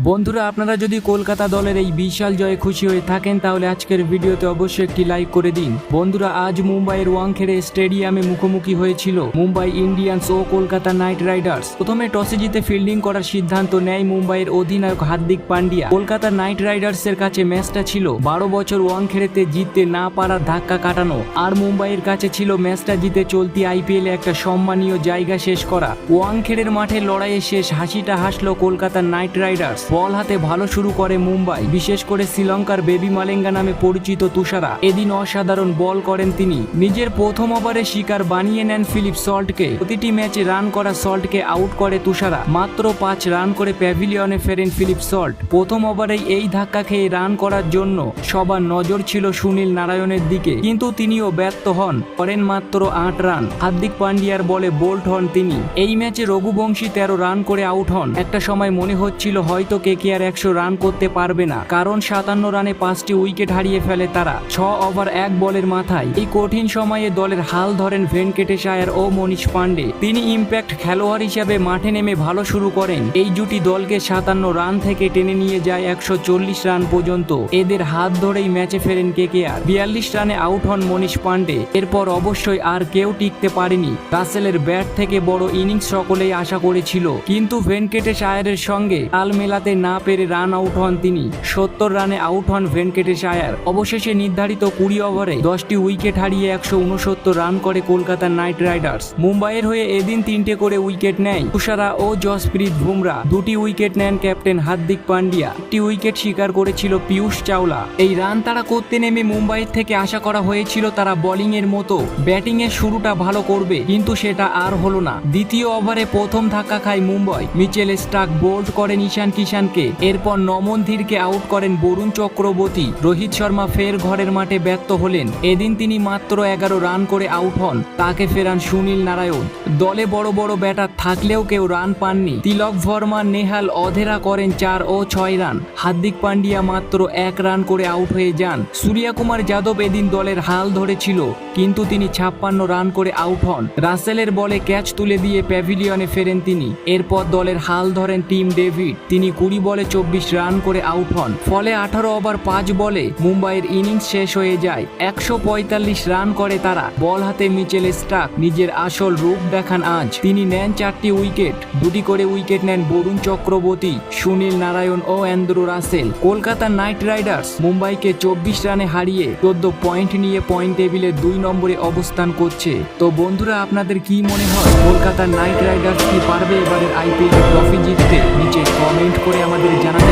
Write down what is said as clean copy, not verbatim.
বন্ধুরা, আপনারা যদি কলকাতা দলের এই বিশাল জয়ে খুশি হয়ে থাকেন তাহলে আজকের ভিডিওতে অবশ্যই একটি লাইক করে দিন। বন্ধুরা, আজ মুম্বাইয়ের ওয়াংখেড়ে স্টেডিয়ামে মুখোমুখি হয়েছিল মুম্বাই ইন্ডিয়ান্স ও কলকাতা নাইট রাইডার্স। প্রথমে টসে জিতে ফিল্ডিং করার সিদ্ধান্ত নেয় মুম্বাইয়ের অধিনায়ক হার্দিক পান্ডিয়া। কলকাতা নাইট রাইডার্সের কাছে ম্যাচটা ছিল 12 বছর ওয়াংখেড়েতে জিততে না পারার ধাক্কা কাটানো, আর মুম্বাইয়ের কাছে ছিল ম্যাচটা জিতে চলতি আইপিএলে একটা সম্মানীয় জায়গা শেষ করা। ওয়াংখেড়ের মাঠে লড়াইয়ে শেষ হাসিটা হাসলো কলকাতা নাইট রাইডার্স। বল হাতে ভালো শুরু করে মুম্বাই, বিশেষ করে শ্রীলঙ্কার বেবি মালেঙ্গা নামে পরিচিত তুষারা এদিন অসাধারণ বল করেন তিনি। নিজের প্রথম ওভারে শিকার বানিয়ে নেন ফিলিপ সল্টকে। প্রতিটি ম্যাচে রান করা সল্টকে আউট করে তুষারা। মাত্র 5 রান করে প্যাভিলিয়নে ফেরেন ফিলিপ সল্ট। প্রথম ওভারেই এই ধাক্কা খেয়ে রান করার জন্য সবার নজর ছিল সুনীল নারায়ণের দিকে, কিন্তু তিনিও ব্যর্থ হন, করেন মাত্র 8 রান। হার্দিক পান্ডিয়ার বলে বোল্ড হন তিনি। এই ম্যাচে রঘুবংশী 13 রান করে আউট হন। একটা সময় মনে হচ্ছিল হয়তো কেকেআর 100 রান করতে পারবে না, কারণ 57 রানে 5টি উইকেট হারিয়ে ফেলে তারা 6 ওভার 1 বলের মাথায়। এই কঠিন সময়ে দলের হাল ধরেন ভেঙ্কটেশ আয়ার ও মনীষ পান্ডে। তিনি ইম্প্যাক্ট খেলোয়াড় হিসাবে মাঠে নেমে ভালো শুরু করেন। এই জুটি দলকে 57 রান থেকে টেনে নিয়ে যায় 140 রান পর্যন্ত। এদের হাত ধরেই ম্যাচে ফেরেন কেকেআর। 42 রানে আউট হন মনীষ পান্ডে। এরপর অবশ্যই আর কেউ টিকতে পারেনি। রাসেলের ব্যাট থেকে বড় ইনিংস সকলেই আশা করেছিল, কিন্তু ভেঙ্কটেশ আয়ারের সঙ্গে তাল মেলাতে না পেরে রান আউট হন তিনি। 70 রানে আউট হন ভেঙ্কটেশ আয়ার। অবশেষে নির্ধারিত 20 ওভারে 10টি উইকেট হারিয়ে 169 রান করে কলকাতা নাইট রাইডার্স। মুম্বাইয়ের হয়ে এদিন 3টে করে উইকেট নেয় তুষারা ও জসপ্রীত বুমরা। 2টি উইকেট নেন ক্যাপ্টেন হার্দিক পান্ডিয়া। 1টি উইকেট শিকার করেছিল পীয়ূষ চাওলা। এই রান তারা করতে নেমে মুম্বাইয়ের থেকে আশা করা হয়েছিল তারা বোলিং এর মতো ব্যাটিং এর শুরুটা ভালো করবে, কিন্তু সেটা আর হলো না। দ্বিতীয় ওভারে প্রথম ধাক্কা খায় মুম্বাই। মিচেল স্টার্ক বোল্ড করেন ঈশান কিষানকে। এরপর নমন ধীরকে আউট করেন বরুণ চক্রবর্তী। রোহিত শর্মা ফের ঘরের মাঠে ব্যর্থ হলেন। এদিন তিনি মাত্র 11 রান করে আউট হন। তাকে ফেরান সুনীল নারায়ণ। দলে বড় বড় ব্যাটার থাকলেও কেউ রান পাননি। তিলক ভার্মা, নেহাল, অধেরা করেন 4 ও 6 রান। হার্দিক পান্ডিয়া মাত্র 1 রান করে আউট হয়ে যান। সূর্যকুমার যাদব এদিন দলের হাল ধরেছিল, কিন্তু তিনি 56 রান করে আউট হন। রাসেলের বলে ক্যাচ তুলে দিয়ে প্যাভিলিয়নে ফেরেন তিনি। এরপর দলের হাল ধরেন টিম ডেভিড। তিনি 20 বলে 24 রান করে আউট হন। ফলে 18 ওভার 5 বলে মুম্বাইয়ের ইনিংস শেষ হয়ে যায়। 145 রান করে তারা। বল হাতে মিচেল স্টার্ক নিজের আসল রূপ দেখান আজ। তিনি নেন 4টি উইকেট। 2টি করে উইকেট নেন বরুণ চক্রবর্তী, সুনীল নারায়ণ ও Andrew Russell. Kolkata Knight Riders মুম্বাইকে 24 রানে হারিয়ে 14 পয়েন্ট নিয়ে পয়েন্ট টেবিলে 2 নম্বরে অবস্থান করছে। তো বন্ধুরা, আপনাদের কি মনে হয় কলকাতা নাইট রাইডার্স কি পারবে এবারের আইপিএল ট্রফি জিততে? নিচে কমেন্ট করে আমাদের জানাতে